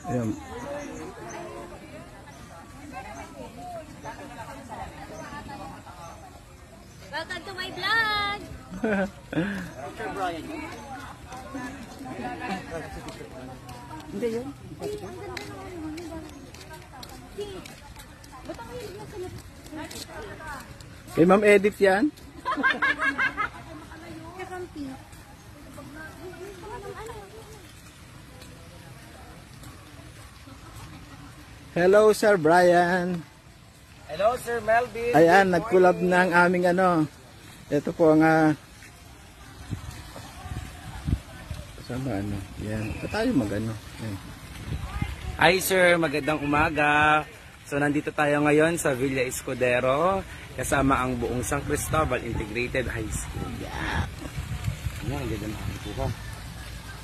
Ayan. Welcome to my vlog! Hindi yun. Kay Ma'am Edith yan? Hello Sir Brian. Hello Sir Melvin. Ayan, nag-collab na ang aming ano. Ito po ang kasama ano. Yan. Pa tayo mag-ano. Ayan. Hi Sir, magandang umaga. So nandito tayo ngayon sa Villa Escudero kasama ang buong San Cristobal Integrated High School. Yeah. Ayan, ang ganda na po.